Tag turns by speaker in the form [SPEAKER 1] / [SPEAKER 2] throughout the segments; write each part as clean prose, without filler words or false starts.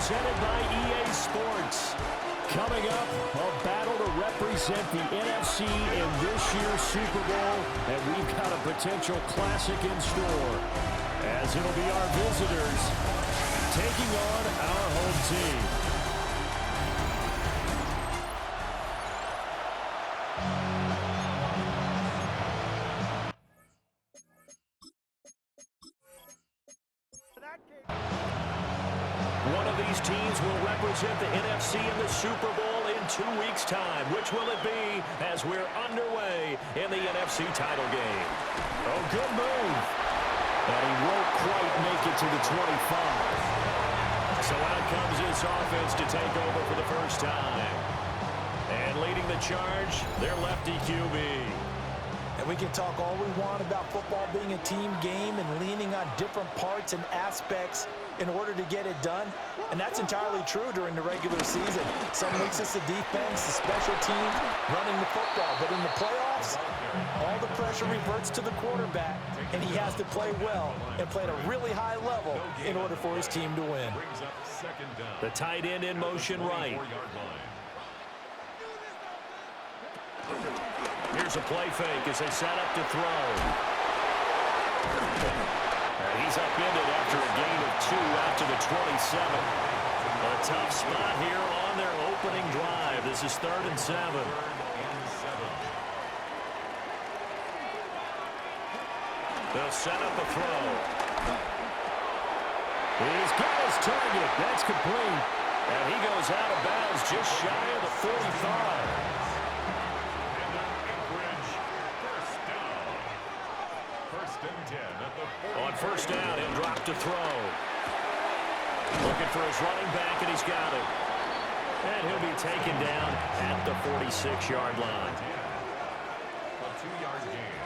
[SPEAKER 1] presented by EA Sports. Coming up, a battle to represent the NFC in this year's Super Bowl, and we've got a potential classic in store, as it'll be our visitors taking on our home team. One of these teams will represent the NFC in the Super Bowl in 2 weeks' time. Which will it be as we're underway in the NFC title game? Oh, good move. But he won't quite make it to the 25. So out comes this offense to take over for the first time. And leading the charge, their lefty QB.
[SPEAKER 2] And we can talk all we want about football being a team game and leaning on different parts and aspects in order to get it done. And that's entirely true during the regular season. Some weeks it's the defense, the special teams, running the football. But in the playoffs, all the pressure reverts to the quarterback, and he has to play well and play at a really high level in order for his team to win.
[SPEAKER 1] The tight end in motion right. Here's a play fake as they set up to throw. He's upended after a gain of 2 out to the 27. A tough spot here on their opening drive. This is 3rd and 7. They'll set up a throw. He's got his target. That's complete. And he goes out of bounds just shy of the 45. On first down, he'll drop to throw. Looking for his running back, and he's got it. And he'll be taken down at the 46-yard line.
[SPEAKER 3] A 2-yard gain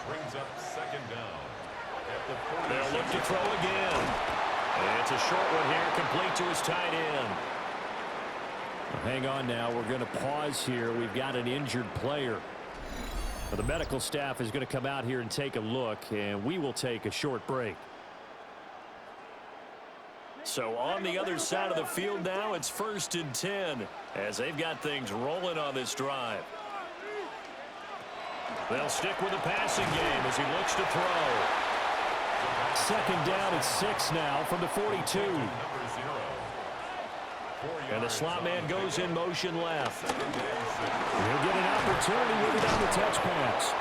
[SPEAKER 3] brings up 2nd down.
[SPEAKER 1] They'll look to throw again. And it's a short one here, complete to his tight end. Hang on now, we're going to pause here. We've got an injured player. The medical staff is going to come out here and take a look, and we will take a short break. So on the other side of the field now, it's 1st and 10 as they've got things rolling on this drive. They'll stick with the passing game as he looks to throw. 2nd down and 6 now from the 42. And the slot man goes in motion left. He'll get an opportunity with it on the touch pass.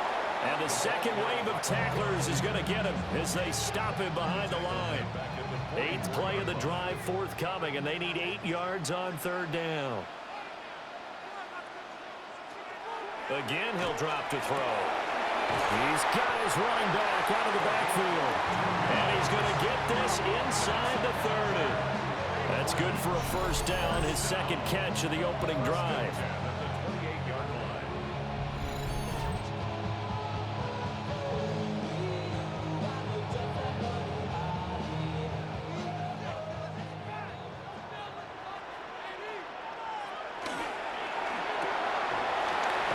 [SPEAKER 1] And the second wave of tacklers is going to get him as they stop him behind the line. 8th play of the drive forthcoming, and they need 8 yards on 3rd down. Again, he'll drop to throw. He's got his running back out of the backfield. And he's going to get this inside the 30. That's good for a first down, his 2nd catch of the opening drive.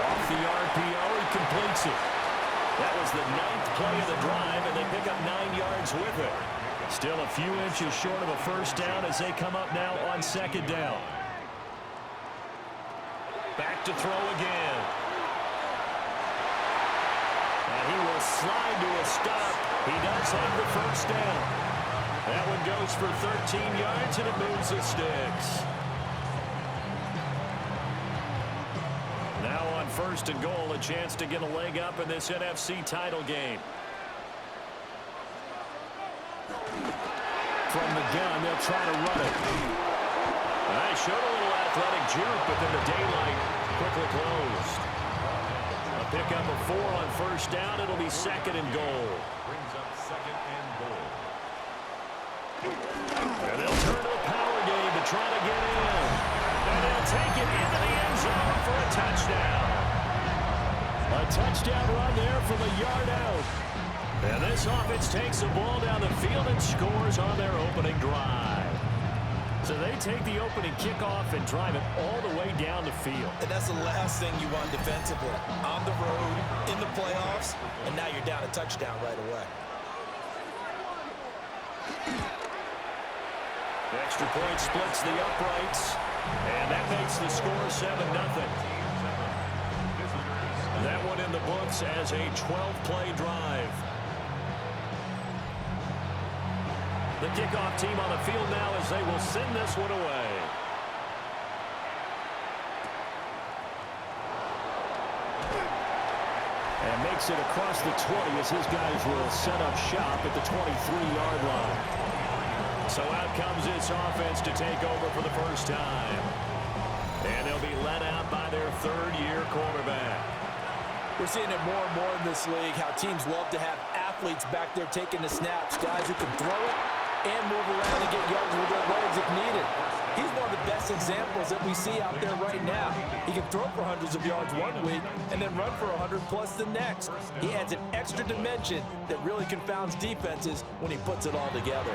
[SPEAKER 1] Off the RPO, he completes it. That was the 9th play of the drive, and they pick up 9 yards with it. Still a few inches short of a first down as they come up now on 2nd down. Back to throw again. And he will slide to a stop. He does have the first down. That one goes for 13 yards, and it moves the sticks. Now on 1st and goal, a chance to get a leg up in this NFC title game. From the gun, they'll try to run it. They showed a little athletic juke, but then the daylight quickly closed. A pickup of 4 on first down. It'll be 2nd and goal.
[SPEAKER 3] Brings up 2nd and goal.
[SPEAKER 1] And they'll turn to the power game to try to get in. And they'll take it into the end zone for a touchdown. A touchdown run there from a yard out. And this offense takes the ball down the field and scores on their opening drive. So they take the opening kickoff and drive it all the way down the field.
[SPEAKER 2] And that's the last thing you want defensively. On the road, in the playoffs, and now you're down a touchdown right away.
[SPEAKER 1] Extra point splits the uprights, and that makes the score 7-0. That one in the books as a 12-play drive. The kickoff team on the field now as they will send this one away. And makes it across the 20 as his guys will set up shop at the 23-yard line. So out comes this offense to take over for the first time. And they'll be led out by their third-year quarterback.
[SPEAKER 2] We're seeing it more and more in this league, how teams love to have athletes back there taking the snaps, guys who can throw it and move around and get yards with their legs if needed. He's one of the best examples that we see out there right now. He can throw for hundreds of yards one week and then run for 100+ the next. He adds an extra dimension that really confounds defenses when he puts it all together.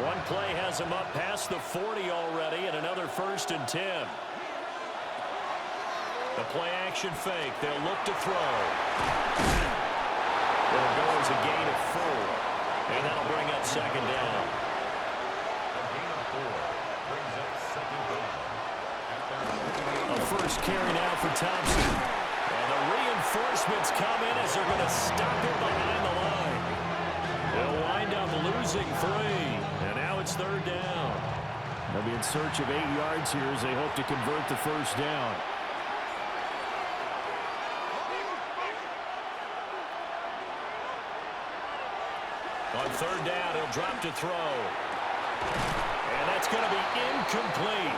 [SPEAKER 1] One play has him up past the 40 already, and another 1st and 10. The play action fake. They'll look to throw. There goes a gain of 4. And that'll bring up 2nd down.
[SPEAKER 3] A gain of 4 brings up 2nd down.
[SPEAKER 1] A first carry now for Thompson. And the reinforcements come in as they're going to stop him behind the line. They'll wind up losing 3. And now it's 3rd down. They'll be in search of 8 yards here as they hope to convert the first down. On 3rd down, he'll drop to throw. And that's going to be incomplete.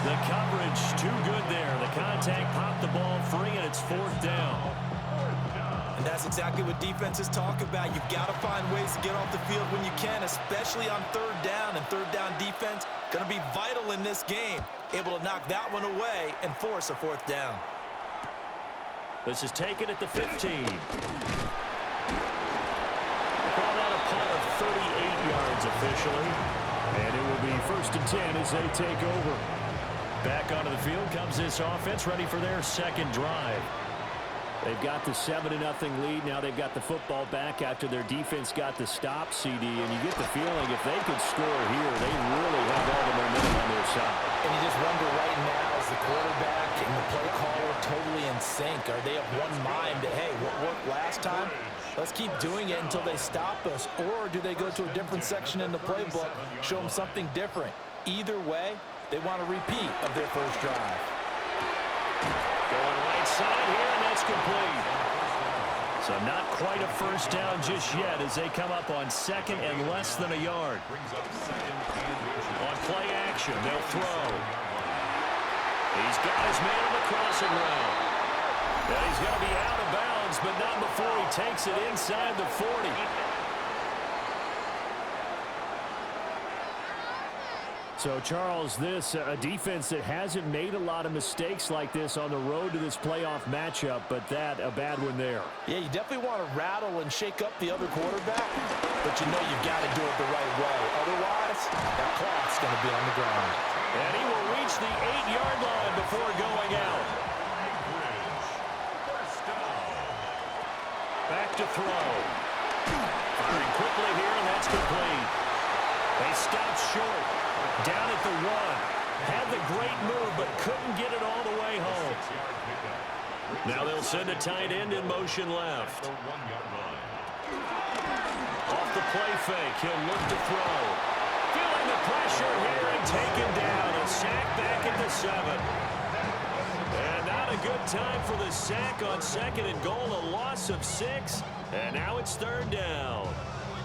[SPEAKER 1] The coverage too good there. The contact popped the ball free, and it's 4th down.
[SPEAKER 2] And that's exactly what defenses talk about. You've got to find ways to get off the field when you can, especially on 3rd down. And 3rd down defense going to be vital in this game. Able to knock that one away and force a 4th down.
[SPEAKER 1] This is taken at the 15. Call that a punt of 38 yards officially. And it will be 1st and 10 as they take over. Back onto the field comes this offense, ready for their 2nd drive. They've got the 7-0 lead. Now they've got the football back after their defense got the stop, CD. And you get the feeling if they could score here, they really have all the momentum on their side.
[SPEAKER 2] And you just wonder right now, is the quarterback and the play caller totally in sync? Are they of one mind that, hey, what worked last time? Let's keep doing it until they stop us. Or do they go to a different section in the playbook, show them something different? Either way, they want a repeat of their first drive.
[SPEAKER 1] Going right side here, and that's complete. So not quite a first down just yet as they come up on 2nd and less than a yard. On play action, they'll throw. He's got his man on the crossing route. And he's going to be out of bounds, but not before he takes it inside the 40. So, Charles, this a defense that hasn't made a lot of mistakes like this on the road to this playoff matchup, but that a bad one there.
[SPEAKER 2] Yeah, you definitely want to rattle and shake up the other quarterback, but you know you've got to do it the right way. Otherwise, that clock's going to be on the ground.
[SPEAKER 1] And he will reach the 8-yard line before going out. Back to throw. Firing quickly here, and that's complete. They stopped short. Down at the 1. Had the great move, but couldn't get it all the way home. Now they'll send a tight end in motion left. Off the play fake, he'll look to throw. Feeling the pressure here and taken down. A sack back at the 7. And not a good time for the sack on 2nd and goal. A loss of 6. And now it's 3rd down.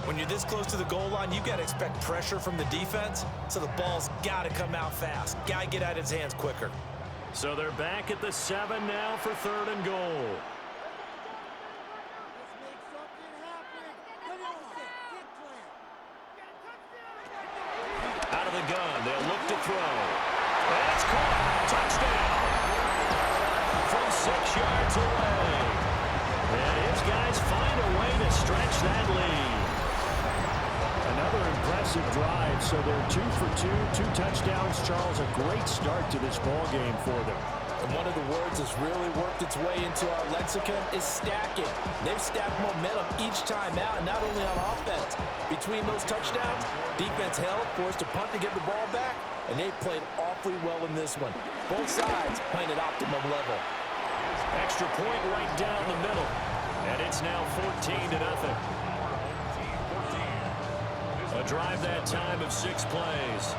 [SPEAKER 2] When you're this close to the goal line, you've got to expect pressure from the defense, so the ball's got to come out fast. Got to get out of his hands quicker.
[SPEAKER 1] So they're back at the 7 now for 3rd and goal. Out of the gun, they'll look to throw. That's caught. Touchdown. From 6 yards away. And his guys find a way to stretch that lead. Another impressive drive, so they're 2 for 2, 2 touchdowns. Charles, a great start to this ball game for them.
[SPEAKER 2] And one of the words that's really worked its way into our lexicon is stacking. They've stacked momentum each time out, and not only on offense. Between those touchdowns, defense held, forced a punt to get the ball back, and they played awfully well in this one. Both sides playing at optimum level.
[SPEAKER 1] Extra point right down the middle. And it's now 14-0. A drive that time of 6 plays.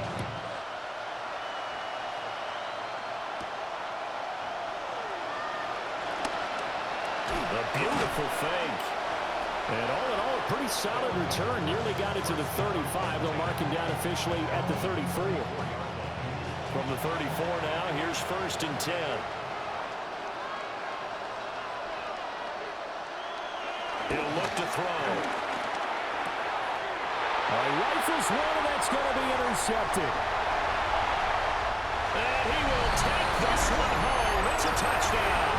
[SPEAKER 1] A beautiful fake. And all in all, a pretty solid return. Nearly got it to the 35. They'll mark him down officially at the 34. From the 34 now, here's 1st and 10. He'll look to throw. Rifles one, and that's going to be intercepted. And he will take this one home. It's a touchdown.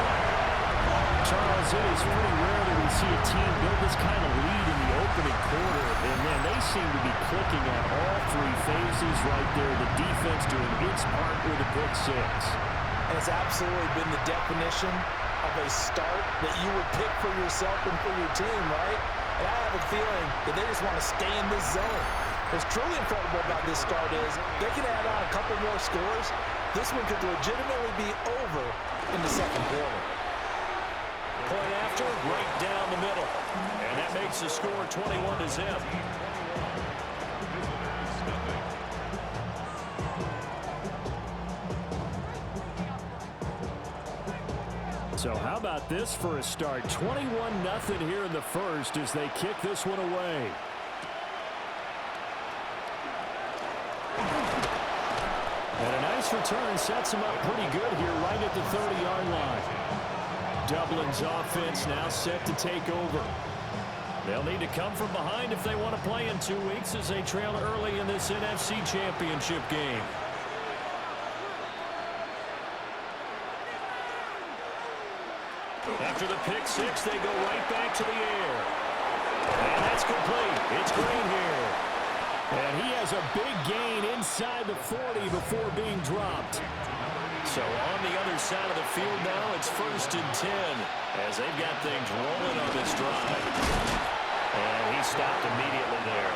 [SPEAKER 1] Charles, it is pretty rare that we see a team build this kind of lead in the opening quarter. And, man, they seem to be clicking at all 3 phases right there. The defense doing its part with a pick 6.
[SPEAKER 2] And it's absolutely been the definition of a start that you would pick for yourself and for your team, right? And I have a feeling that they just want to stay in this zone. What's truly incredible about this start is they can add on a couple more scores. This one could legitimately be over in the second quarter.
[SPEAKER 1] Point after, right down the middle. And that makes the score 21-0. So how about this for a start? 21-0 here in the first as they kick this one away. And a nice return sets them up pretty good here right at the 30-yard line. Dublin's offense now set to take over. They'll need to come from behind if they want to play in 2 weeks as they trail early in this NFC Championship game. After the pick 6, they go right back to the air. And that's complete. It's Green here. And he has a big gain inside the 40 before being dropped. So on the other side of the field now, it's 1st and 10 as they've got things rolling on this drive. And he stopped immediately there.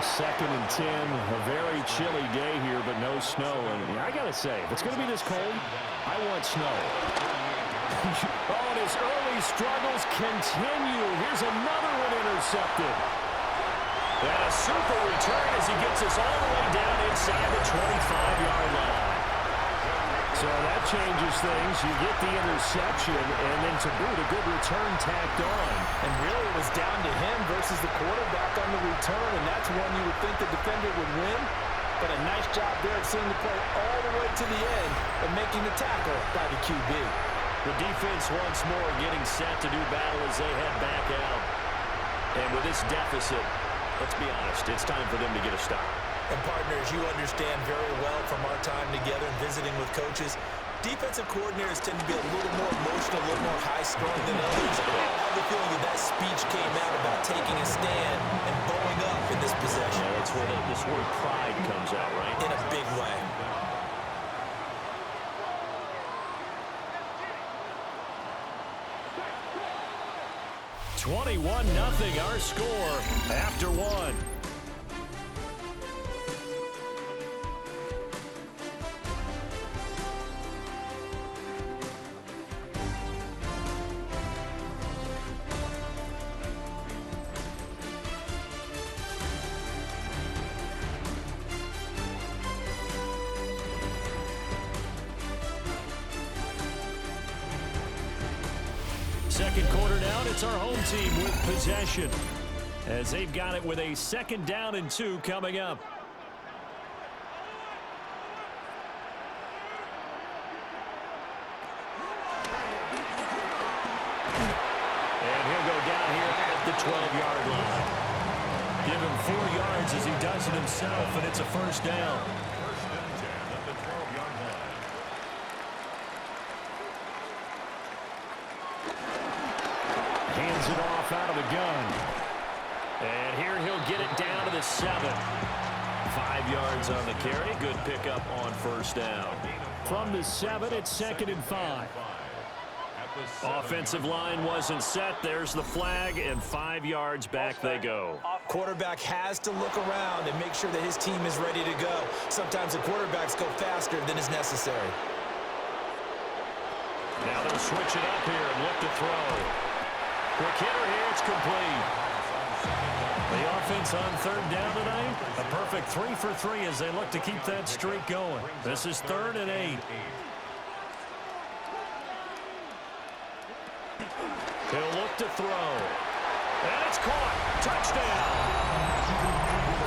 [SPEAKER 1] 2nd and 10, a very chilly day here, but no snow. And I got to say, if it's going to be this cold, I want snow. Oh, and his early struggles continue. Here's another one intercepted. And a super return as he gets us all the way down inside the 25-yard line. So that changes things. You get the interception, and then to boot, a good return tacked on.
[SPEAKER 2] And really it was down to him versus the quarterback on the return, and that's one you would think the defender would win. But a nice job there at seeing the play all the way to the end and making the tackle by the QB.
[SPEAKER 1] The defense once more getting set to do battle as they head back out. And with this deficit, let's be honest, it's time for them to get a stop.
[SPEAKER 2] And partners, you understand very well from our time together and visiting with coaches, defensive coordinators tend to be a little more emotional, a little more high-strung than others. I have the feeling that speech came out about taking a stand and bowing up in this possession.
[SPEAKER 1] Yeah, that's where this word pride comes out, right?
[SPEAKER 2] In a big way.
[SPEAKER 1] (21-0) our score after 1. Second quarter down, it's our home team with possession as they've got it with a 2nd down and 2 coming up. And he'll go down here at the 12-yard line. Give him 4 yards as he does it himself, and it's a 1st down. Hands it off out of the gun. And here he'll get it down to the 7. 5 yards on the carry. Good pickup on first down.
[SPEAKER 4] From the 7, it's 2nd and 5.
[SPEAKER 1] Offensive line wasn't set. There's the flag, and 5 yards back they go.
[SPEAKER 2] Quarterback has to look around and make sure that his team is ready to go. Sometimes the quarterbacks go faster than is necessary.
[SPEAKER 1] Now they'll switch it up here and look to throw. Quick hitter here, it's complete. The offense on 3rd down tonight, a perfect 3 for 3 as they look to keep that streak going. This is 3rd and 8. He'll look to throw. And it's caught. Touchdown.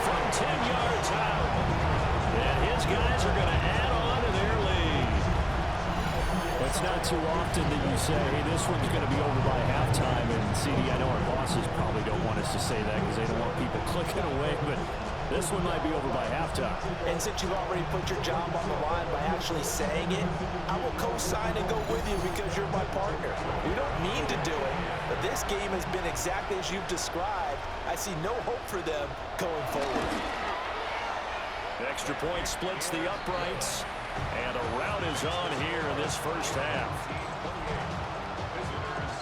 [SPEAKER 1] From 10 yards out. And his guys are going to add on to their lead.
[SPEAKER 4] It's not too often that you say, hey, this one's going to be over by halftime. And, CD, I know our bosses probably don't want us to say that because they don't want people clicking away. But this one might be over by halftime.
[SPEAKER 2] And since you've already put your job on the line by actually saying it, I will co-sign and go with you because you're my partner. You don't need to do it, but this game has been exactly as you've described. I see no hope for them going forward.
[SPEAKER 1] Extra point splits the uprights, and a rout is on here in this first half.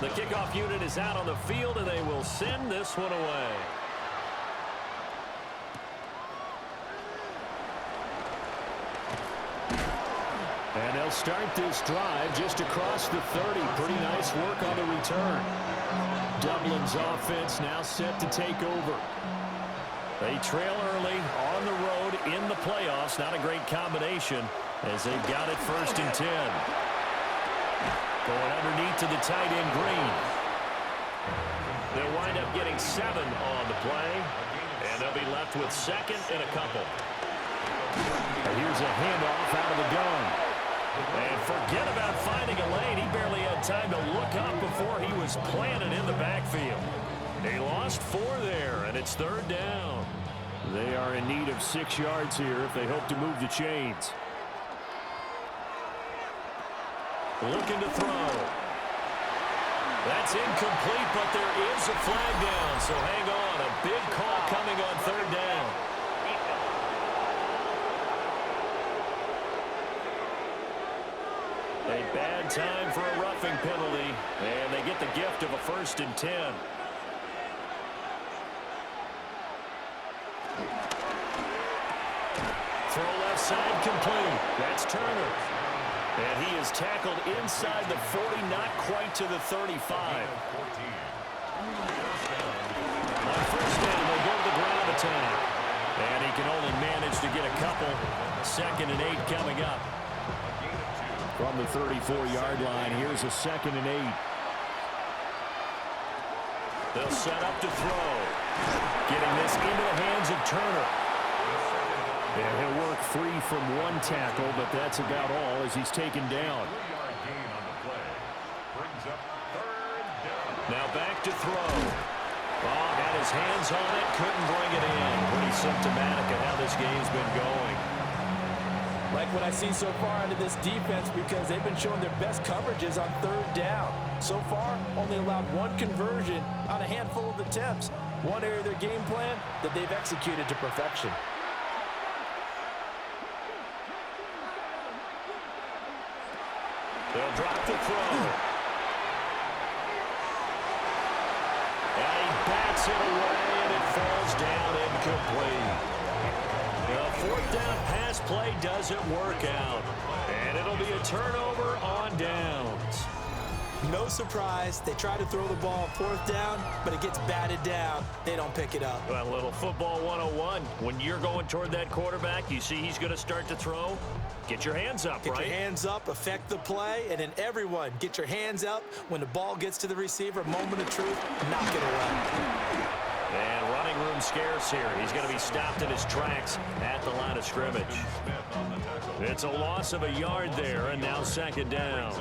[SPEAKER 1] The kickoff unit is out on the field, and they will send this one away.
[SPEAKER 4] And they'll start this drive just across the 30. Pretty nice work on the return. Dublin's offense now set to take over.
[SPEAKER 1] They trail early on the road in the playoffs. Not a great combination as they've got it 1st and 10. Going underneath to the tight end Green. They'll wind up getting 7 on the play, and they'll be left with 2nd and a couple.
[SPEAKER 4] And here's a handoff out of the gun.
[SPEAKER 1] And forget about finding a lane. He barely had time to look up before he was planted in the backfield. He lost 4 there, and it's 3rd down.
[SPEAKER 4] They are in need of 6 yards here if they hope to move the chains.
[SPEAKER 1] Looking to throw. That's incomplete, but there is a flag down, so hang on. A big call coming on 3rd down. A bad time for a roughing penalty, and they get the gift of a 1st and 10. Throw left side complete. That's Turner. And he is tackled inside the 40, not quite to the 35. On 1st down, they go to the ground attack. And he can only manage to get a couple. 2nd and 8 coming up.
[SPEAKER 4] From the 34-yard line, here's a 2nd and 8.
[SPEAKER 1] They'll set up to throw. Getting this into the hands of Turner.
[SPEAKER 4] And he'll work free from 1 tackle, but that's about all as he's taken down.
[SPEAKER 1] Now back to throw. Oh, had his hands on it, couldn't bring it in. Pretty symptomatic of how this game's been going.
[SPEAKER 2] Like what I see so far out of this defense because they've been showing their best coverages on 3rd down. So far, only allowed 1 conversion on a handful of attempts. One area of their game plan that they've executed to perfection.
[SPEAKER 1] They'll drop the throw. And he bats it away, and it falls down incomplete. The 4th down pass play doesn't work out. And it'll be a turnover on downs.
[SPEAKER 2] No surprise. They try to throw the ball on 4th down, but it gets batted down. They don't pick it up.
[SPEAKER 1] Well, a little football 101. When you're going toward that quarterback, you see he's going to start to throw. Get your hands up,
[SPEAKER 2] Get
[SPEAKER 1] right?
[SPEAKER 2] your hands up, affect the play, and then everyone get your hands up when the ball gets to the receiver. Moment of truth, knock it away.
[SPEAKER 1] And running room scarce here. He's going to be stopped in his tracks at the line of scrimmage. It's a loss of a yard there, and now 2nd down.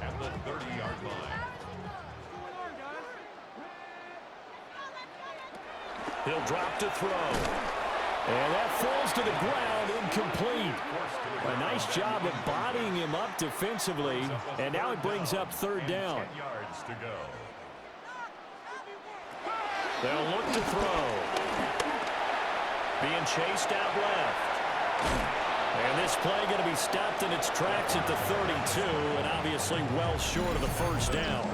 [SPEAKER 1] At the 30-yard line. He'll drop to throw.
[SPEAKER 4] And that falls to the ground, incomplete. A nice job of bodying him up defensively, and now it brings up 3rd down.
[SPEAKER 1] They'll look to throw. being chased out left. And this play going to be stopped in its tracks at the 32, and obviously well short of the first down.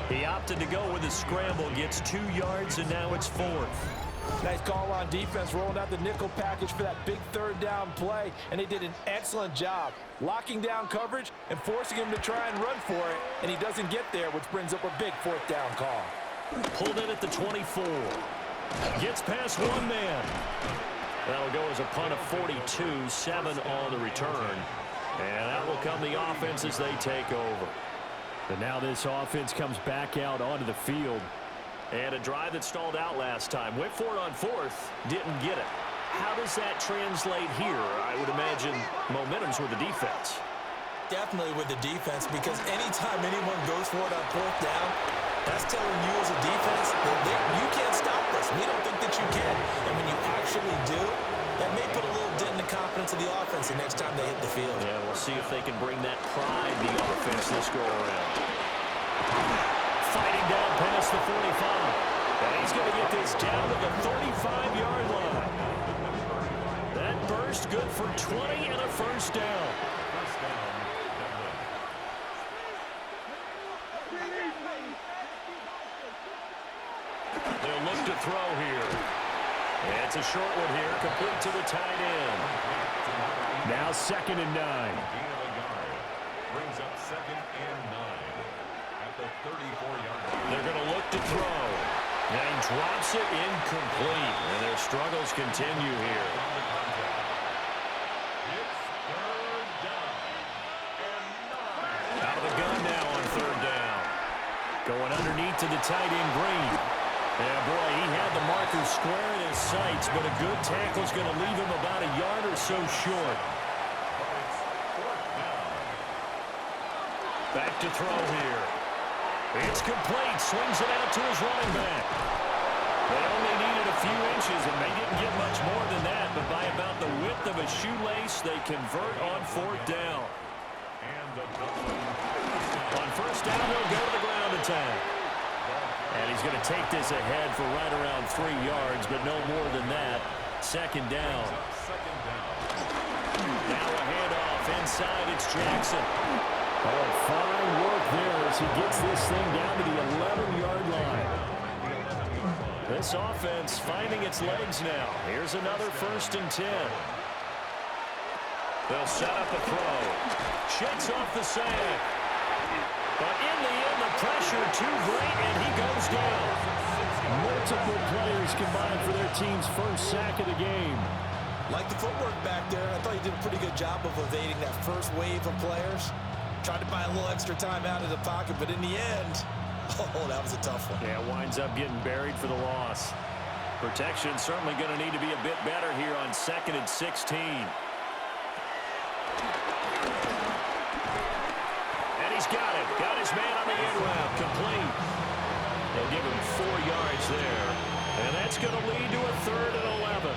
[SPEAKER 1] He opted to go with a scramble, gets 2 yards, and now it's 4th.
[SPEAKER 2] Nice call on defense, rolling out the nickel package for that big third down play, and they did an excellent job locking down coverage and forcing him to try and run for it, and he doesn't get there, which brings up a big 4th down call.
[SPEAKER 1] Pulled in at the 24. Gets past one man. That'll go as a punt of 42, 7 on the return. And that will come the offense as they take over.
[SPEAKER 4] And now this offense comes back out onto the field.
[SPEAKER 1] And a drive that stalled out last time. Went for it on 4th, didn't get it. How does that translate here? I would imagine momentum's with the defense.
[SPEAKER 2] Definitely with the defense, because anytime anyone goes for it on 4th down, that's telling you as a defense that you can't stop us. We don't think that you can. And when you actually do, that may put a little dent in the confidence of the offense the next time they hit the field.
[SPEAKER 1] Yeah, we'll see if they can bring that pride, the offense, this go around. Fighting down past the 45. And he's going to get this down to the 35-yard line. That burst good for 20 and a first down. They'll look to throw here. It's a short one here, complete to the tight end.
[SPEAKER 4] Now 2nd and 9.
[SPEAKER 3] Brings up 2nd and 9 at the 34-yard line.
[SPEAKER 1] They're going to look to throw. And he drops it incomplete. And their struggles continue here.
[SPEAKER 3] It's 3rd down and 9.
[SPEAKER 1] Out of the gun now on 3rd down. Going underneath to the tight end, Green. Yeah, boy, he had the marker square in his sights, but a good tackle's going to leave him about a yard or so short. Back to throw here. It's complete. Swings it out to his running back. They only needed a few inches, and they didn't get much more than that, but by about the width of a shoelace, they convert on 4th down. On 1st down, they'll go to the ground attack. And he's going to take this ahead for right around 3 yards, but no more than that. 2nd down. Now a handoff inside. It's Jackson.
[SPEAKER 4] Oh, fine work there as he gets this thing down to the 11-yard line.
[SPEAKER 1] This offense finding its legs now. Here's another 1st and 10. They'll set up a throw. Shakes off the sack. But in the end, the pressure too great, and he goes down.
[SPEAKER 4] Multiple players combined for their team's first sack of the game.
[SPEAKER 2] Like the footwork back there, I thought he did a pretty good job of evading that first wave of players. Tried to buy a little extra time out of the pocket, but in the end, oh, that was a tough one.
[SPEAKER 1] Yeah, winds up getting buried for the loss. Protection certainly going to need to be a bit better here on 2nd and 16. He's got it. Got his man on the end route. Complete. They'll give him 4 yards there. And that's going to lead to a 3rd and 11.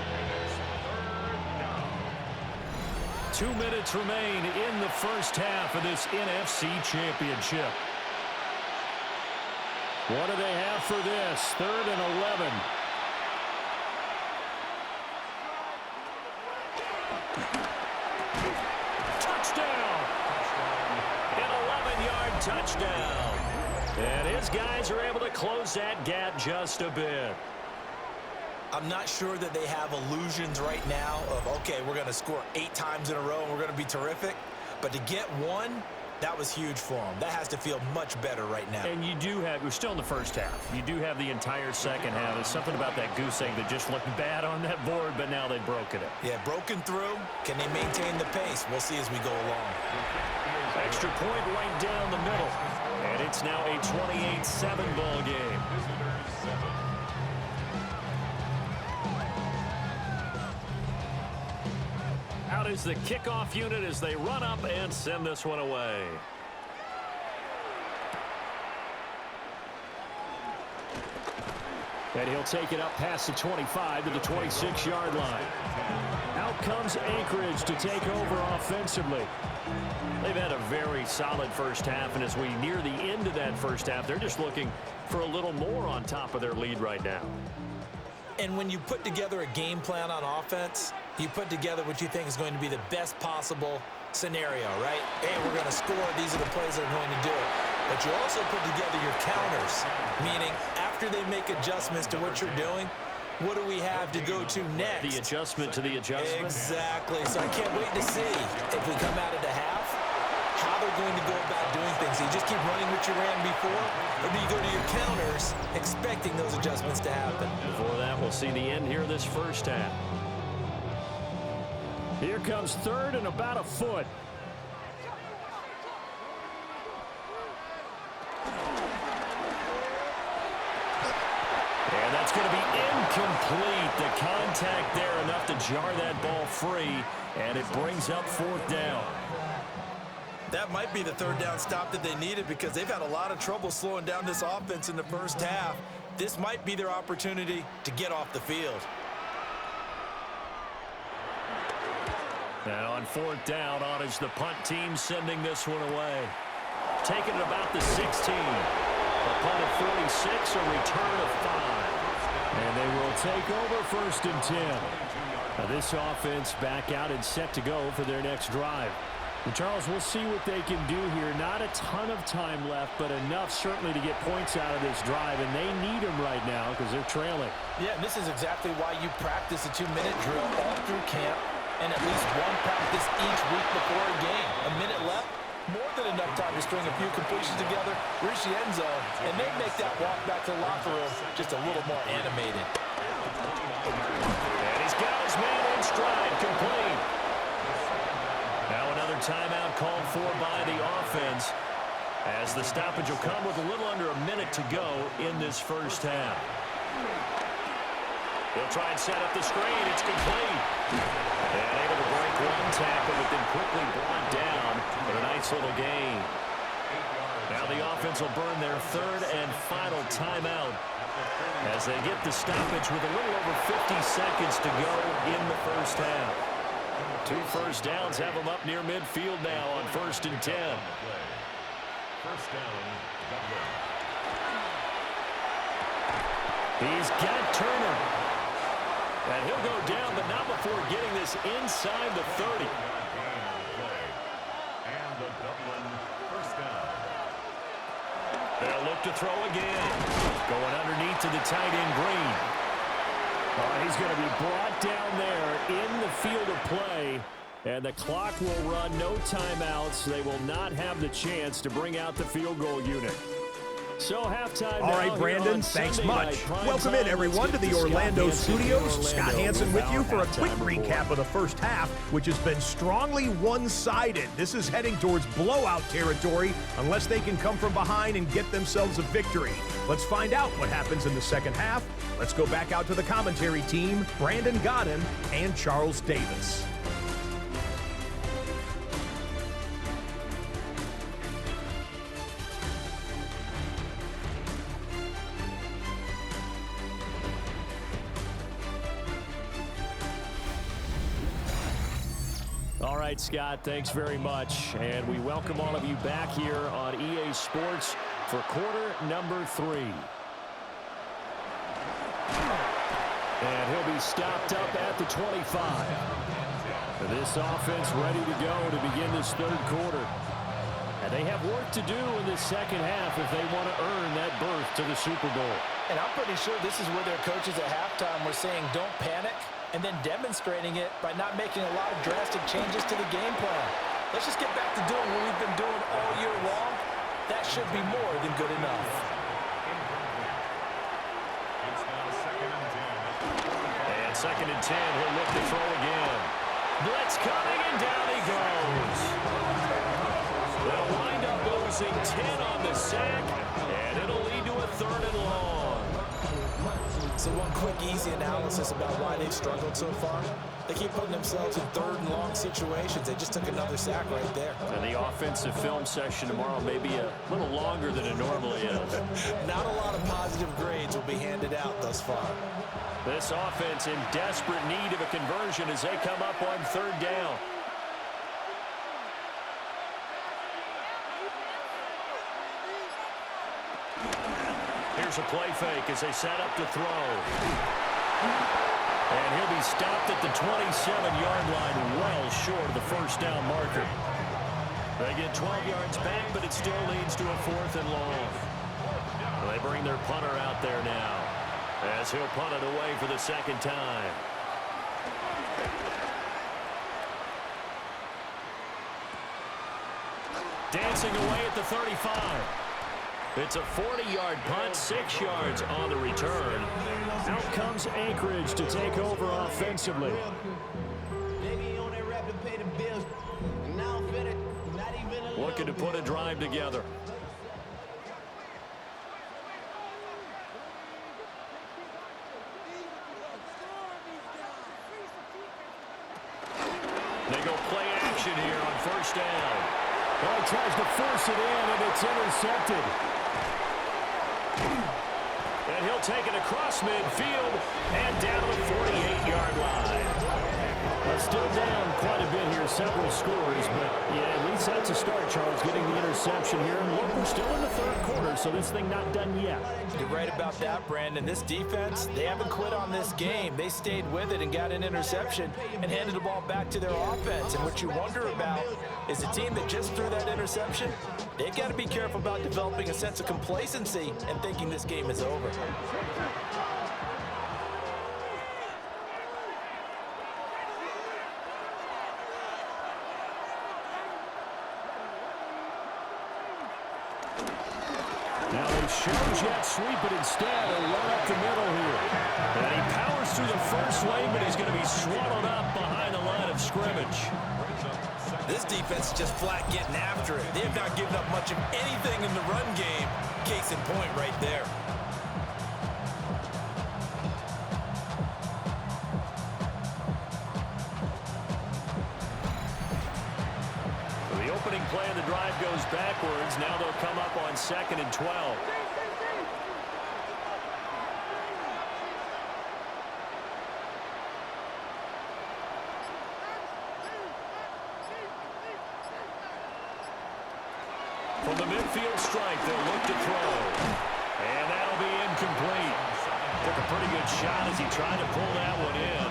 [SPEAKER 1] 2 minutes remain in the first half of this NFC Championship.
[SPEAKER 4] What do they have for this? 3rd and 11.
[SPEAKER 1] Touchdown. And his guys are able to close that gap just a bit.
[SPEAKER 2] I'm not sure that they have illusions right now of, okay, we're going to score 8 times in a row and we're going to be terrific. But to get one, that was huge for them. That has to feel much better right now.
[SPEAKER 1] And you do have, we're still in the first half. You do have the entire second half. There's something about that goose egg that just looked bad on that board, but now they've broken it.
[SPEAKER 2] Yeah, broken through. Can they maintain the pace? We'll see as we go along.
[SPEAKER 1] Extra point right down the middle. And it's now a 28-7 ball game. Out is the kickoff unit as they run up and send this one away.
[SPEAKER 4] And he'll take it up past the 25 to the 26-yard line. Out comes Anchorage to take over offensively.
[SPEAKER 1] They've had a very solid first half, and as we near the end of that first half, they're just looking for a little more on top of their lead right now.
[SPEAKER 2] And when you put together a game plan on offense, you put together what you think is going to be the best possible scenario, right? Hey, we're going to score. These are the plays that are going to do it. But you also put together your counters, meaning after they make adjustments to what you're doing, what do we have to go to next?
[SPEAKER 4] The adjustment to the adjustment.
[SPEAKER 2] Exactly. So I can't wait to see if we come out of the half, how they're going to go about doing things. Do you just keep running what you ran before, or do you go to your counters expecting those adjustments to happen?
[SPEAKER 4] Before that, we'll see the end here this first half. Here comes third and about a foot. And that's going to be incomplete. The contact there enough to jar that ball free, and it brings up fourth down.
[SPEAKER 2] That might be the third down stop that they needed because they've had a lot of trouble slowing down this offense in the first half. This might be their opportunity to get off the field.
[SPEAKER 4] And on fourth down, on is the punt team sending this one away. Taking it about the 16. A punt of 46, a return of 5. And they will take over first and 10. Now this offense back out and set to go for their next drive. And Charles, we'll see what they can do here. Not a ton of time left, but enough certainly to get points out of this drive, and they need them right now because they're trailing.
[SPEAKER 2] Yeah, and this is exactly why you practice a 2-minute drill all through camp and at least one practice each week before a game. A minute left, more than enough time to string a few completions together, reach the end zone, and then make that walk back to the locker room just a little more animated.
[SPEAKER 4] And he's got his man in stride, complete. Now another timeout called for by the offense as the stoppage will come with a little under a minute to go in this first half. They'll try and set up the screen. It's complete. And able to break one tackle, but then quickly brought down for a nice little gain. Now the offense will burn their third and final timeout as they get the stoppage with a little over 50 seconds to go in the first half. 2 first downs have them up near midfield now on first and 10.
[SPEAKER 3] First down, Dublin.
[SPEAKER 4] He's got Turner. And he'll go down, but not before getting this inside the 30.
[SPEAKER 3] And the Dublin first down.
[SPEAKER 4] They'll look to throw again. Going underneath to the tight end, Green. He's going to be brought down there in the field of play. And the clock will run, no timeouts. They will not have the chance to bring out the field goal unit. So halftime.
[SPEAKER 5] All right, Brandon, thanks much. Welcome in, everyone, to the Orlando studios. Scott Hansen with you for a quick recap of the first half, which has been strongly one-sided. This is heading towards blowout territory unless they can come from behind and get themselves a victory. Let's find out what happens in the second half. Let's go back out to the commentary team, Brandon Godden and Charles Davis.
[SPEAKER 4] All right, Scott, thanks very much. And we welcome all of you back here on EA Sports for quarter number 3. And he'll be stopped up at the 25. This offense ready to go to begin this third quarter. And they have work to do in this second half if they want to earn that berth to the Super Bowl.
[SPEAKER 2] And I'm pretty sure this is where their coaches at halftime were saying don't panic, and then demonstrating it by not making a lot of drastic changes to the game plan. Let's just get back to doing what we've been doing all year long. That should be more than good enough.
[SPEAKER 3] It's now second and 10.
[SPEAKER 4] And second and 10, he'll look to throw again. Blitz coming, and down he goes. They'll wind up losing 10 on the sack, and it'll lead to a third and long.
[SPEAKER 2] So one quick, easy analysis about why they've struggled so far. They keep putting themselves in third and long situations. They just took another sack right there.
[SPEAKER 4] And the offensive film session tomorrow may be a little longer than it normally is.
[SPEAKER 2] Not a lot of positive grades will be handed out thus far.
[SPEAKER 4] This offense in desperate need of a conversion as they come up on third down. Here's a play fake as they set up to throw.
[SPEAKER 1] And he'll be stopped at the 27-yard line, well short of the first down marker. They get 12 yards back, but it still leads to a 4th and long. They bring their punter out there now, as he'll punt it away for the second time. Dancing away at the 35. It's a 40-yard punt, 6 yards on the return.
[SPEAKER 4] Out comes Anchorage to take over offensively.
[SPEAKER 1] Looking to put a drive together. They go play action here on first down.
[SPEAKER 4] Well, he tries to force it in, and it's intercepted.
[SPEAKER 1] And he'll take it across midfield and down to the 48-yard line.
[SPEAKER 4] Well, still down quite a bit here, several scores, but yeah, at least that's a start, Charles, getting the interception here. And look, we're still in the third quarter, so this thing not done yet.
[SPEAKER 2] You're right about that, Brandon. This defense, they haven't quit on this game. They stayed with it and got an interception and handed the ball back to their offense. And what you wonder about is the team that just threw that interception, they've got to be careful about developing a sense of complacency and thinking this game is over.
[SPEAKER 4] Now they show jet sweep, but instead a run up the middle here.
[SPEAKER 1] And he powers through the first lane, but he's going to be swallowed up behind the line of scrimmage.
[SPEAKER 2] This defense is just flat getting after it. They have not given up much of anything in the run game. Case in point right there.
[SPEAKER 1] The opening play of the drive goes backwards. Now they'll come up on 2nd and 12. From the midfield strike, they'll look to throw. And that'll be incomplete. Took a pretty good shot as he tried to pull that one in.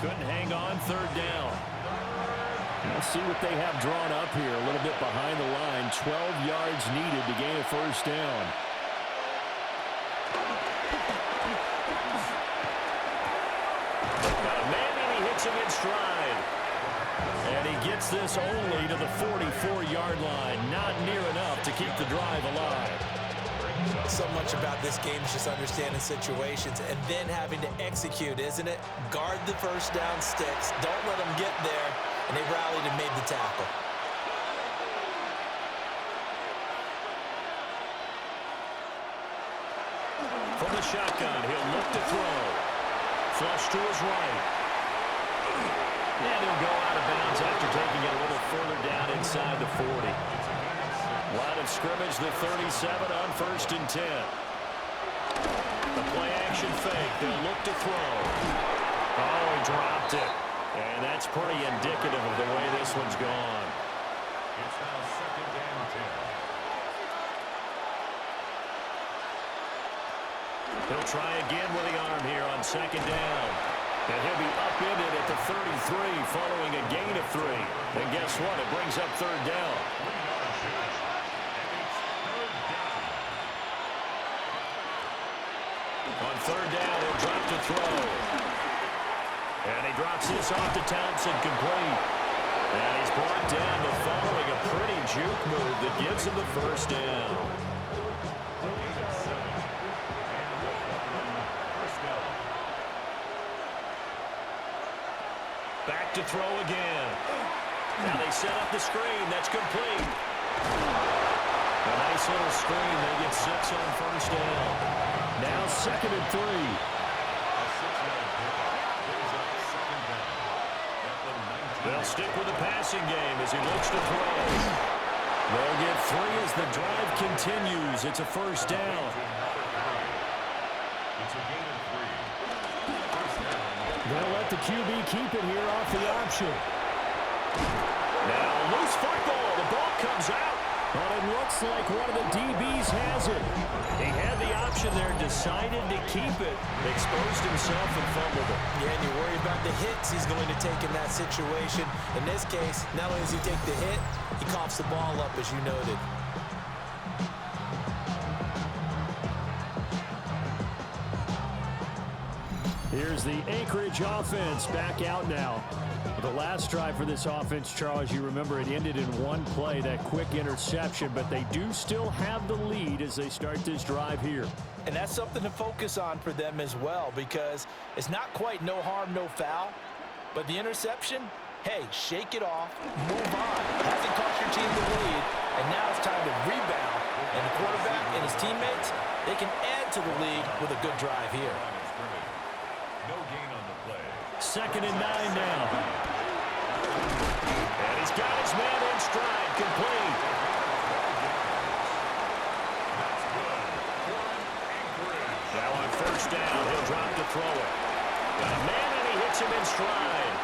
[SPEAKER 1] Couldn't hang on, 3rd down.
[SPEAKER 4] Let's see what they have drawn up here. A little bit behind the line. 12 yards needed to gain a first down.
[SPEAKER 1] Got a man and he hits him in stride. And he gets this only to the 44-yard line. Not near enough to keep the drive alive.
[SPEAKER 2] So much about this game is just understanding situations and then having to execute, isn't it? Guard the first down sticks. Don't let them get there. And they rallied and made the tackle.
[SPEAKER 1] From the shotgun, he'll look to throw. Flush to his right. And he'll go out of bounds after taking it a little further down inside the 40. Line of scrimmage, the 37 on 1st and 10. The play action fake. They'll look to throw. Oh, he dropped it. And that's pretty indicative of the way this one's gone.
[SPEAKER 3] It's now 2nd and 10.
[SPEAKER 1] He'll try again with the arm here on 2nd down. And he'll be upended at the 33 following a gain of 3. And guess what? It brings up 3rd down. On 3rd down, he'll drop to throw. And he drops this off to Townsend complete. And he's brought down to following a pretty juke move that gives him the first down. Back to throw again. Now they set up the screen. That's complete. A nice little screen. They get 6 on first down.
[SPEAKER 4] Now 2nd and 3.
[SPEAKER 1] They'll stick with the passing game as he looks to throw. They'll get 3 as the drive continues. It's a first down.
[SPEAKER 3] It's a gain of 3.
[SPEAKER 4] They'll let the QB keep it here off the option.
[SPEAKER 1] Now loose football. The ball comes out.
[SPEAKER 4] Well, it looks like one of the DBs has it. He had the option there, decided to keep it, exposed himself and fumbled it.
[SPEAKER 2] Yeah, and you worry about the hits he's going to take in that situation. In this case, not only does he take the hit, he coughs the ball up, as you noted.
[SPEAKER 4] Here's the Anchorage offense back out now. The last drive for this offense, Charles, you remember it ended in one play, that quick interception, but they do still have the lead as they start this drive here.
[SPEAKER 2] And that's something to focus on for them as well, because it's not quite no harm, no foul, but the interception, hey, shake it off, move on. Hasn't cost your team the lead, and now it's time to rebound. And the quarterback and his teammates, they can add to the lead with a good drive here.
[SPEAKER 3] No gain on the play.
[SPEAKER 4] 2nd and 9 now.
[SPEAKER 1] And he's got his man in stride, complete.
[SPEAKER 3] That's good.
[SPEAKER 1] Now on 1st down, he'll drop to throw it. Got a man, and he hits him in stride.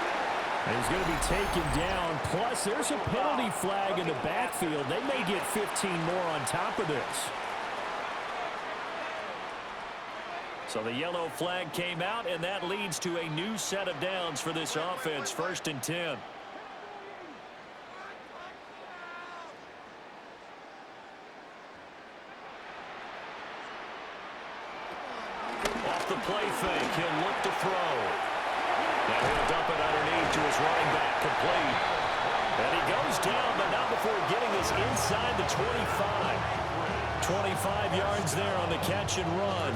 [SPEAKER 4] And he's going to be taken down. Plus, there's a penalty flag in the backfield. They may get 15 more on top of this. So the yellow flag came out, and that leads to a new set of downs for this offense. 1st and 10. Off the play fake, he'll look to throw. Now he'll dump it underneath to his running back, complete. And he goes down, but not before getting this inside the 25. 25 yards there on the catch and run.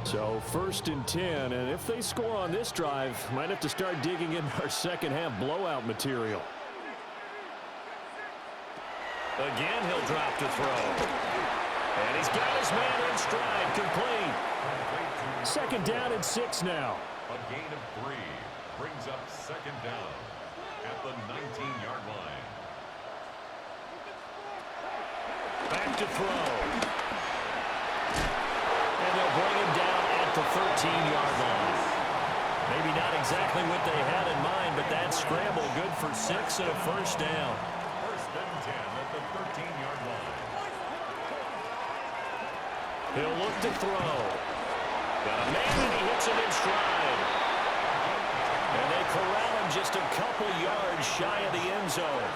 [SPEAKER 4] So 1st and 10, and if they score on this drive, might have to start digging in our second half blowout material.
[SPEAKER 1] Again, he'll drop to throw. And he's got his man in stride, complete.
[SPEAKER 4] 2nd down and 6 now.
[SPEAKER 3] A gain of 3 brings up 2nd down at the 19-yard line.
[SPEAKER 1] Back to throw. And they'll bring him down at the 13-yard line. Maybe not exactly what they had in mind, but that scramble good for 6 and a 1st down.
[SPEAKER 3] 1st and 10 at the 13-yard line.
[SPEAKER 1] He'll look to throw. Got a man, and he hits him in stride. And they corral him just a couple yards shy of the end zone.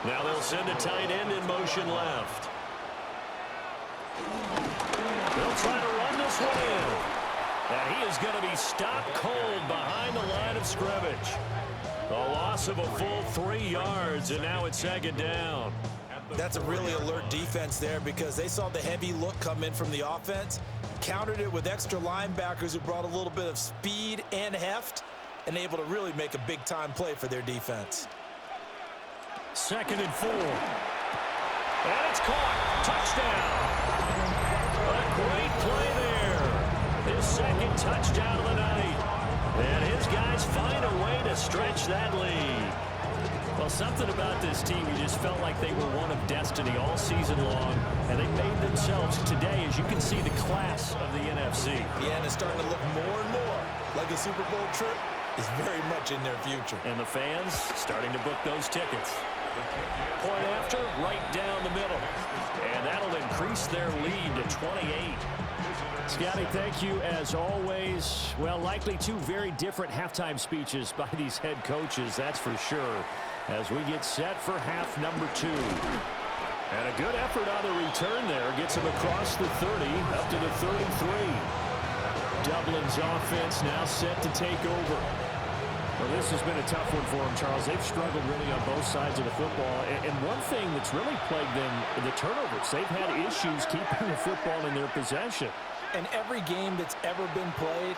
[SPEAKER 1] Now they'll send a tight end in motion left. They'll try to run this one in. And he is going to be stopped cold behind the line of scrimmage. A loss of a full 3 yards, and now it's 2nd down.
[SPEAKER 2] That's a really alert defense there, because they saw the heavy look come in from the offense, countered it with extra linebackers who brought a little bit of speed and heft, and able to really make a big-time play for their defense.
[SPEAKER 4] 2nd and 4.
[SPEAKER 1] And it's caught. Touchdown. A great play there. His 2nd touchdown of the night. And his guys find a way to stretch that lead.
[SPEAKER 4] Well, something about this team, you just felt like they were one of destiny all season long, and they made themselves today, as you can see, the class of the NFC.
[SPEAKER 2] Yeah, and it's starting to look more and more like a Super Bowl trip is very much in their future.
[SPEAKER 4] And the fans starting to book those tickets. Point after, right down the middle. And that'll increase their lead to 28. Scotty, thank you as always. Well, likely 2 very different halftime speeches by these head coaches, that's for sure, as we get set for half number 2. And a good effort on the return there. Gets him across the 30, up to the 33. Dublin's offense now set to take over. Well, this has been a tough one for them, Charles. They've struggled really on both sides of the football. And one thing that's really plagued them, the turnovers. They've had issues keeping the football in their possession.
[SPEAKER 2] And every game that's ever been played,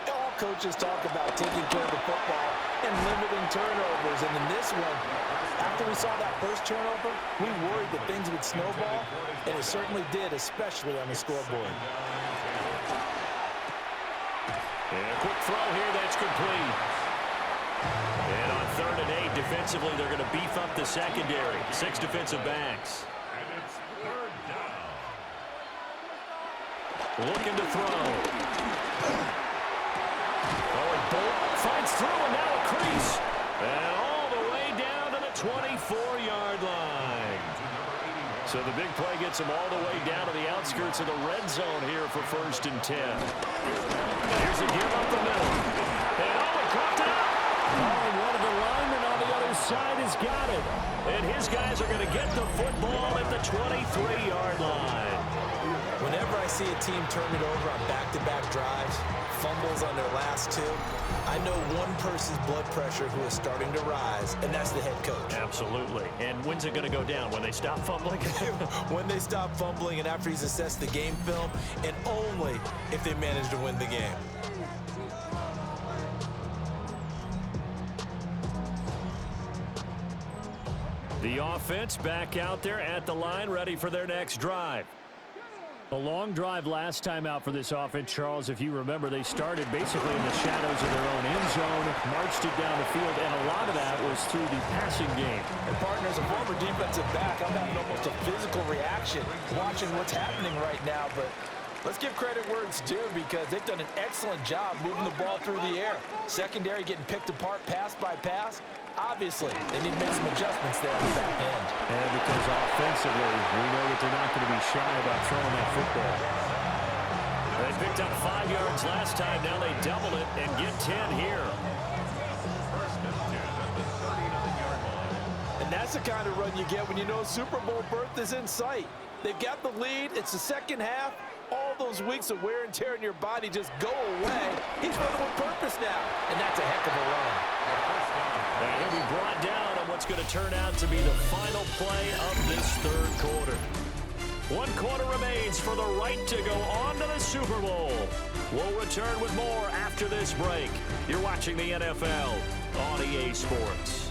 [SPEAKER 2] all coaches talk about taking care of the football and limiting turnovers. And in this one, after we saw that first turnover, we worried that things would snowball, and it certainly did, especially on the scoreboard.
[SPEAKER 1] And a quick throw here that's complete. And on 3rd and 8, defensively, they're going to beef up the secondary. 6 defensive backs.
[SPEAKER 3] And it's 3rd down.
[SPEAKER 1] Looking to throw. Oh, and Bolt fights through, and now a crease. And all the way down to the 24-yard line. So the big play gets him all the way down to the outskirts of the red zone here for 1st and 10. Here's a give up the middle. And he dropped it up.
[SPEAKER 4] Oh, and one of the linemen on the other side has got it.
[SPEAKER 1] And his guys are going to get the football at the 23-yard line.
[SPEAKER 2] Whenever I see a team turn it over on back-to-back drives, fumbles on their last 2, I know one person's blood pressure who is starting to rise, and that's the head coach.
[SPEAKER 1] Absolutely. And when's it going to go down? When they stop fumbling?
[SPEAKER 2] When they stop fumbling and after he's assessed the game film, and only if they manage to win the game.
[SPEAKER 1] The offense back out there at the line, ready for their next drive.
[SPEAKER 4] A long drive last time out for this offense, Charles. If you remember, they started basically in the shadows of their own end zone, marched it down the field, and a lot of that was through the passing game.
[SPEAKER 2] And partner, as a former defensive back, I'm having almost a physical reaction watching what's happening right now, but let's give credit where it's due because they've done an excellent job moving the ball through the air. Secondary getting picked apart pass by pass. Obviously, they need to make some adjustments there on the back end.
[SPEAKER 4] And because offensively, we know that they're not going to be shy about throwing that football.
[SPEAKER 1] They picked up 5 yards last time. Now they double it and get 10 here.
[SPEAKER 3] 1st and 10 at the 39-yard line.
[SPEAKER 2] And that's the kind of run you get when you know Super Bowl berth is in sight. They've got the lead. It's the second half. All those weeks of wear and tear in your body just go away. He's running with purpose now, and that's a heck of a run.
[SPEAKER 1] And he'll be brought down on what's going to turn out to be the final play of this 3rd quarter. 1 quarter remains for the right to go on to the Super Bowl. We'll return with more after this break. You're watching the NFL on EA Sports.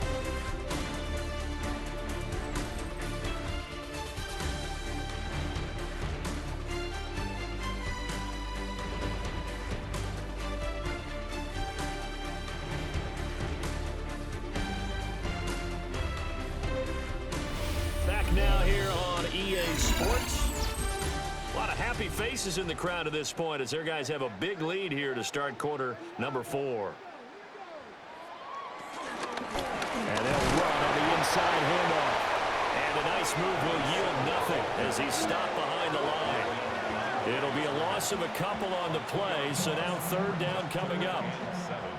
[SPEAKER 1] Now here on EA Sports. A lot of happy faces in the crowd at this point as their guys have a big lead here to start quarter number 4.
[SPEAKER 4] And they'll run on the inside handoff.
[SPEAKER 1] And a nice move will yield nothing as he's stopped behind the line. It'll be a loss of a couple on the play, so now 3rd down coming up.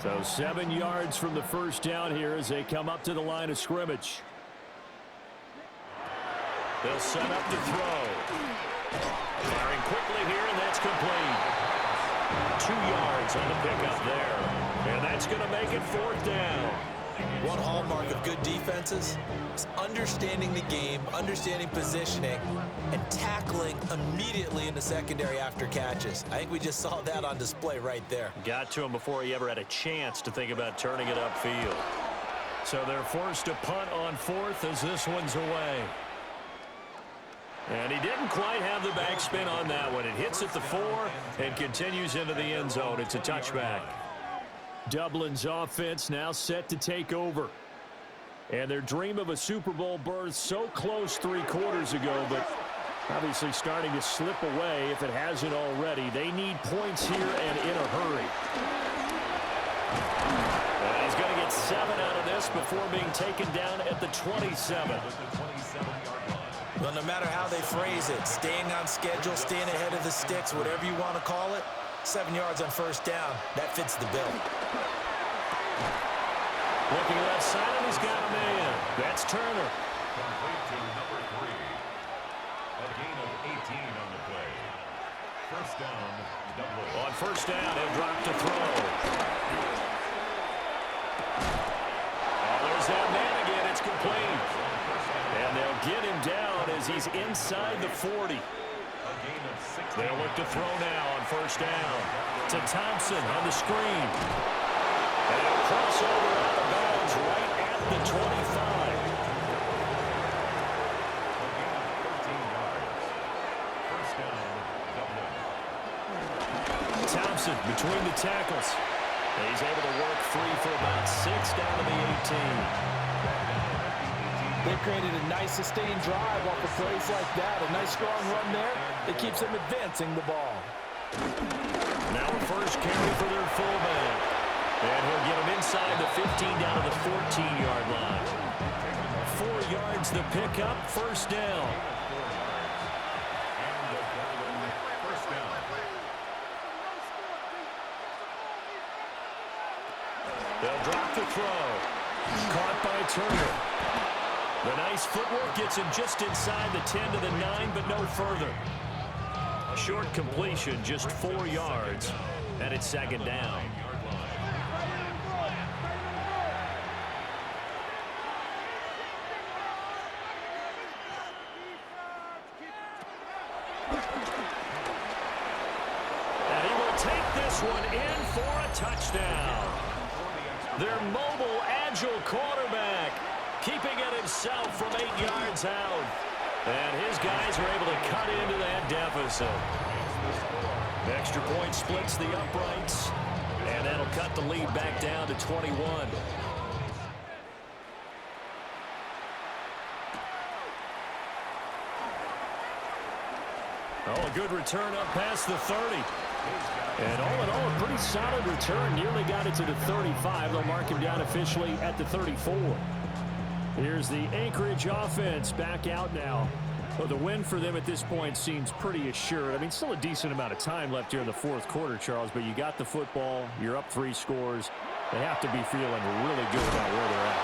[SPEAKER 4] So 7 yards from the 1st down here as they come up to the line of scrimmage.
[SPEAKER 1] They'll set up to throw. Firing quickly here, and that's complete. 2 yards on the pickup there. And that's going to make it 4th down.
[SPEAKER 2] One hallmark of good defenses is understanding the game, understanding positioning, and tackling immediately in the secondary after catches. I think we just saw that on display right there.
[SPEAKER 1] Got to him before he ever had a chance to think about turning it upfield. So they're forced to punt on 4th as this one's away. And he didn't quite have the backspin on that one. It hits at the 4 and continues into the end zone. It's a touchback.
[SPEAKER 4] Dublin's offense now set to take over. And their dream of a Super Bowl berth so close 3 quarters ago, but obviously starting to slip away if it hasn't already. They need points here and in a hurry.
[SPEAKER 1] And he's going to get 7 out of this before being taken down at the 27.
[SPEAKER 2] Well, no matter how they phrase it, staying on schedule, staying ahead of the sticks, whatever you want to call it, 7 yards on 1st down, that fits the bill.
[SPEAKER 1] Looking left side, and he's got a man. That's Turner.
[SPEAKER 3] Complete to number 3. A gain of 18 on the play. 1st down, Dublin.
[SPEAKER 1] On 1st down, he'll drop to throw. Oh, there's that man again. It's complete. And they'll get him down as he's inside the 40. They'll look to throw now on 1st down. To Thompson on the screen. And a crossover out of bounds right at the 25.
[SPEAKER 4] Thompson between the tackles.
[SPEAKER 1] He's able to work free for about 6 down to the 18.
[SPEAKER 2] They've created a nice sustained drive off of plays like that. A nice strong run there. It keeps them advancing the ball.
[SPEAKER 1] Now a first carry for their fullback. And he'll get him inside the 15 down to the 14-yard line. 4 yards the pickup, first down. They'll drop the throw. Caught by Turner. The nice footwork gets him just inside the 10 to the 9, but no further. A short completion, just 4 yards, and it's second down. And he will take this one in for a touchdown. Their mobile, agile quarterback keeping it himself from 8 yards out. And his guys are able to cut into that deficit. The extra point splits the uprights, and that'll cut the lead back down to 21. Oh, a good return up past the 30. And all in all, a pretty solid return. Nearly got it to the 35. They'll mark him down officially at the 34. Here's the Anchorage offense back out now. Well, the win for them at this point seems pretty assured. I mean, still a decent amount of time left here in the fourth quarter, Charles, but you got the football. You're up 3 scores. They have to be feeling really good about where they're at.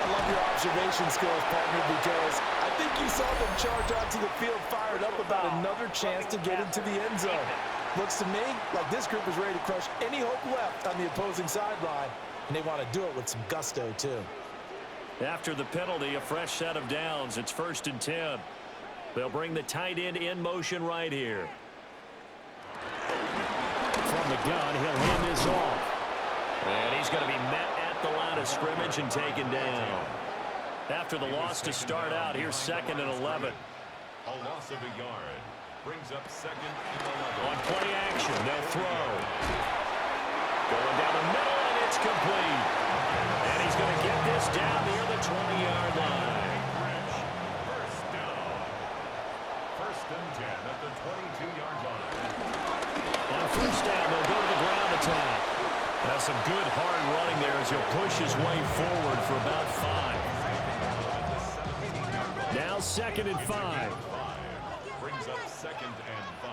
[SPEAKER 2] I love your observation skills, partner, because I think you saw them charge onto the field fired up about another chance to get into the end zone. Looks to me like this group is ready to crush any hope left on the opposing sideline, and they want to do it with some gusto, too.
[SPEAKER 1] After the penalty, a fresh set of downs. It's 1st and 10. They'll bring the tight end in motion right here.
[SPEAKER 4] From the gun, he'll hand this off.
[SPEAKER 1] And he's going to be met at the line of scrimmage and taken down. After the loss to start out, here's 2nd and 11.
[SPEAKER 3] A loss of a yard brings up 2nd and 11.
[SPEAKER 1] On play action, they'll throw. Going down the middle, and it's complete. And he's going to get this down near the 20-yard line.
[SPEAKER 3] First down. 1st and 10 at the 22-yard line.
[SPEAKER 1] On first down, they'll go to the ground attack. That's some good hard running there as he'll push his way forward for about 5.
[SPEAKER 4] Now 2nd and 5.
[SPEAKER 3] Brings up 2nd and 5.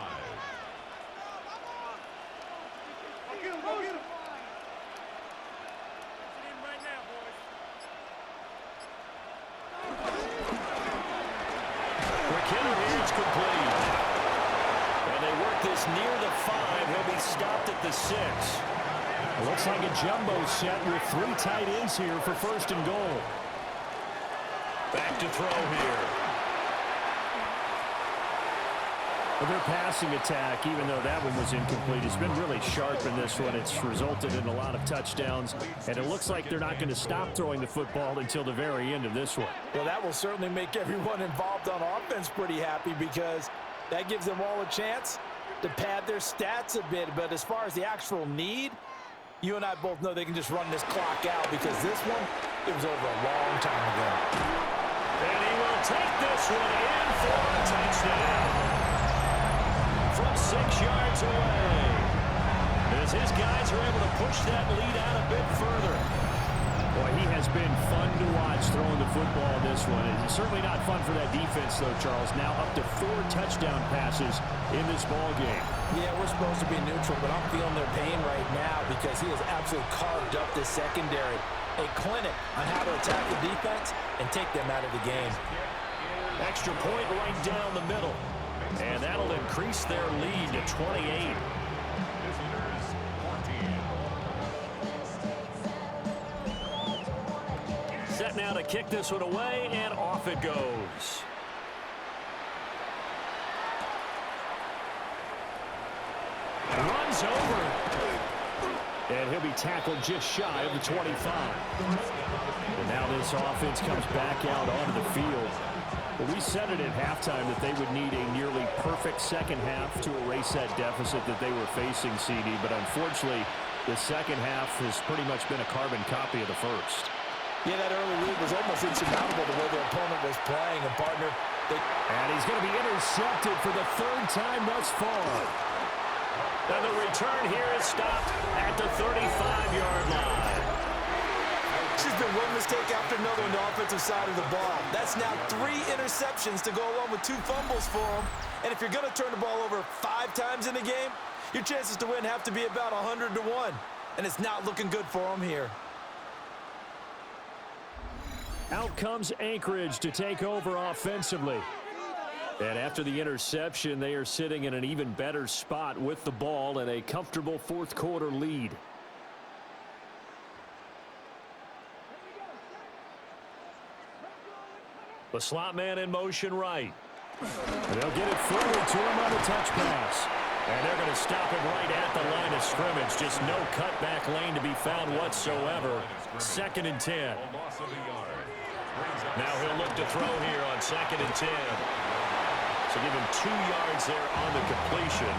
[SPEAKER 1] McKinnon is complete. And they work this near the 5. He'll be stopped at the 6.
[SPEAKER 4] It looks like a jumbo set with 3 tight ends here for 1st and goal.
[SPEAKER 1] Back to throw here.
[SPEAKER 4] Well, their passing attack, even though that one was incomplete, has been really sharp in this one. It's resulted in a lot of touchdowns, and it looks like they're not going to stop throwing the football until the very end of this one.
[SPEAKER 2] Well, that will certainly make everyone involved on offense pretty happy because that gives them all a chance to pad their stats a bit. But as far as the actual need, you and I both know they can just run this clock out because this one, it was over a long time ago.
[SPEAKER 1] And he will take this one in for a touchdown. From 6 yards away. As his guys are able to push that lead out a bit further.
[SPEAKER 4] Boy, he has been fun to watch throwing the football in this one. It's certainly not fun for that defense, though, Charles. Now up to 4 touchdown passes in this ball game.
[SPEAKER 2] Yeah, we're supposed to be neutral, but I'm feeling their pain right now because he has absolutely carved up this secondary. A clinic on how to attack the defense and take them out of the game.
[SPEAKER 1] Extra point right down the middle. And that'll increase their lead to 28.
[SPEAKER 3] Visitors 14.
[SPEAKER 1] Set now to kick this one away, and off it goes. Runs over.
[SPEAKER 4] And he'll be tackled just shy of the 25. And now this offense comes back out onto the field. Well, we said it at halftime that they would need a nearly perfect second half to erase that deficit that they were facing, CD. But unfortunately, the second half has pretty much been a carbon copy of the first.
[SPEAKER 2] Yeah, that early lead was almost insurmountable the way their opponent was playing. And, partner,
[SPEAKER 4] and he's going to be intercepted for the third time thus far.
[SPEAKER 1] And the return here is stopped at the 35-yard line.
[SPEAKER 2] There's been one mistake after another on the offensive side of the ball. That's now 3 interceptions to go along with 2 fumbles for him. And if you're going to turn the ball over 5 times in a game, your chances to win have to be about 100 to 1. And it's not looking good for him here.
[SPEAKER 4] Out comes Anchorage to take over offensively. And after the interception, they are sitting in an even better spot with the ball and a comfortable fourth quarter lead.
[SPEAKER 1] The slot man in motion right.
[SPEAKER 4] They'll get it forward to him on a touch pass.
[SPEAKER 1] And they're going to stop him right at the line of scrimmage. Just no cutback lane to be found whatsoever. 2nd and 10. Now he'll look to throw here on 2nd and 10. So give him 2 yards there on the completion.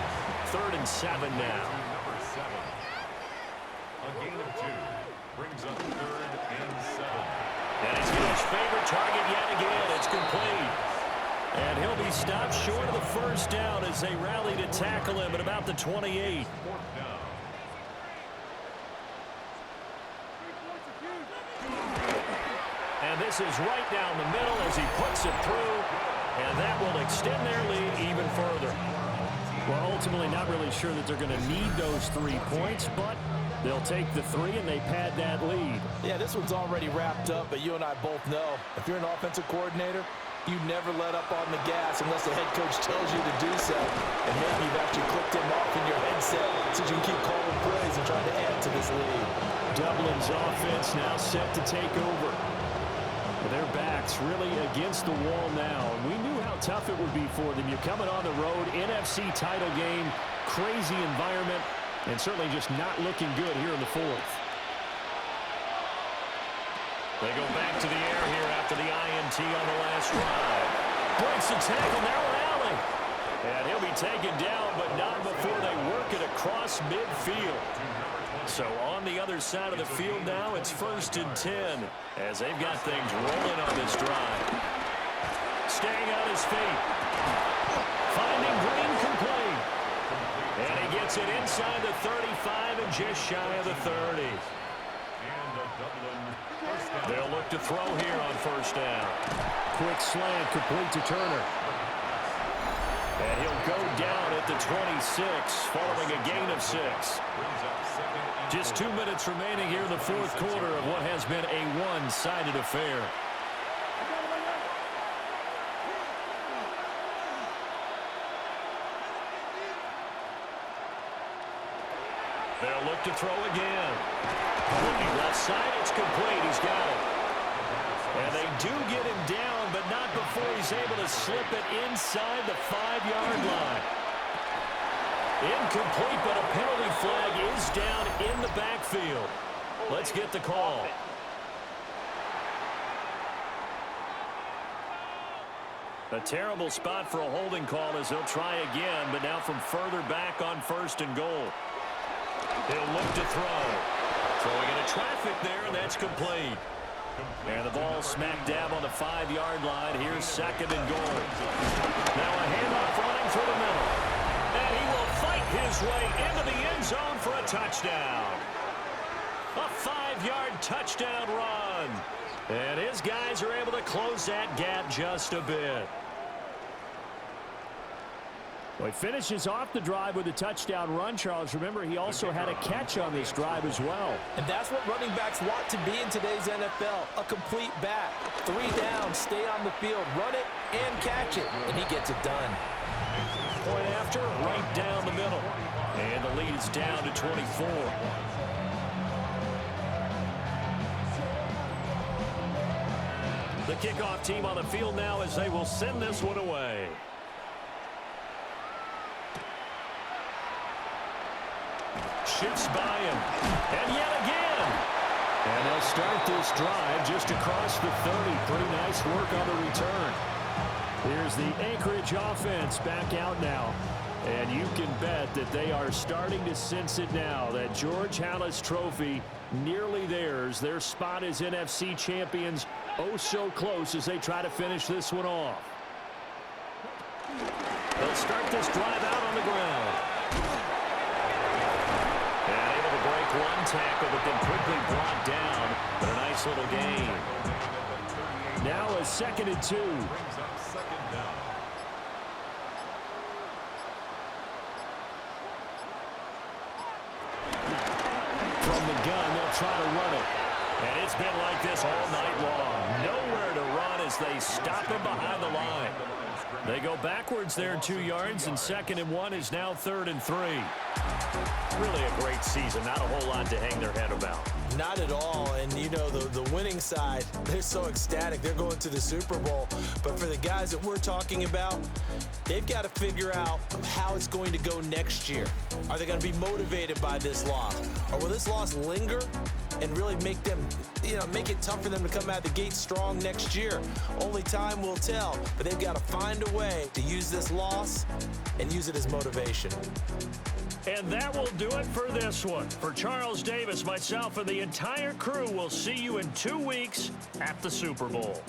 [SPEAKER 1] 3rd and 7 now.
[SPEAKER 3] A gain of 2 brings up 3rd and 7.
[SPEAKER 1] And it's his favorite target yet again. It's complete. And he'll be stopped short of the first down as they rally to tackle him at about the 28. And this is right down the middle as he puts it through. And that will extend their lead even further.
[SPEAKER 4] Well, ultimately not really sure that they're going to need those 3 points, but they'll take the 3 and they pad that lead.
[SPEAKER 2] Yeah, this one's already wrapped up, but you and I both know if you're an offensive coordinator, you never let up on the gas unless the head coach tells you to do so. And maybe you've actually clicked him off in your headset so you can keep calling plays and trying to add to this lead.
[SPEAKER 4] Dublin's offense now set to take over. Their backs really against the wall now. We knew how tough it would be for them. You're coming on the road, NFC title game, crazy environment, and certainly just not looking good here in the 4th.
[SPEAKER 1] They go back to the air here after the INT on the last drive. Breaks the tackle, narrow alley. And he'll be taken down, but not before they work it across midfield. So on the other side of the field now, it's 1st and 10 as they've got things rolling on this drive. Staying on his feet. Finding Green complete. And he gets it inside the 35 and just shy of the 30. They'll look to throw here on 1st down.
[SPEAKER 4] Quick slant complete to Turner.
[SPEAKER 1] And he'll go down at the 26 following a gain of 6. Just 2 minutes remaining here in the 4th quarter of what has been a one-sided affair. They'll look to throw again. Looking left side, it's complete. He's got it. And they do get him down, but not before he's able to slip it inside the 5-yard line. Incomplete, but a penalty flag is down in the backfield. Let's get the call. A terrible spot for a holding call as they'll try again, but now from further back on 1st and goal. He'll look to throw. Throwing into traffic there, and that's complete. And the ball smack dab on the 5-yard line. Here's 2nd and goal. Now a handoff running through the middle. And he will fight his way into the end zone for a touchdown. A 5-yard touchdown run. And his guys are able to close that gap just a bit.
[SPEAKER 4] Well, he finishes off the drive with a touchdown run, Charles. Remember, he also had a catch on this drive as well.
[SPEAKER 2] And that's what running backs want to be in today's NFL, a complete back. 3 down, stay on the field, run it, and catch it. And he gets it done.
[SPEAKER 1] Point after, right down the middle. And the lead is down to 24. The kickoff team on the field now as they will send this one away. Shifts by him. And yet again.
[SPEAKER 4] And they'll start this drive just across the 30. Pretty nice work on the return. Here's the Anchorage offense back out now. And you can bet that they are starting to sense it now. That George Halas trophy nearly theirs. Their spot as NFC champions oh so close as they try to finish this one off.
[SPEAKER 1] They'll start this drive out on the ground. And able to break one tackle, but then quickly brought down. But a nice little gain.
[SPEAKER 4] Now a 2nd and 2. From the gun, they'll try to run it.
[SPEAKER 1] And it's been like this all night long. Nowhere to run as they stop him behind the line.
[SPEAKER 4] They go backwards there 2 yards, and 2nd and 1 is now 3rd and 3.
[SPEAKER 1] Really a great season. Not a whole lot to hang their head about.
[SPEAKER 2] Not at all. And, you know, the winning side, they're so ecstatic. They're going to the Super Bowl. But for the guys that we're talking about, they've got to figure out how it's going to go next year. Are they going to be motivated by this loss? Or will this loss linger and really make them, make it tough for them to come out the gate strong next year? Only time will tell. But they've got to find a way to use this loss and use it as motivation.
[SPEAKER 1] And that will do it for this one. For Charles Davis, myself, and the entire crew, we'll see you in 2 weeks at the Super Bowl.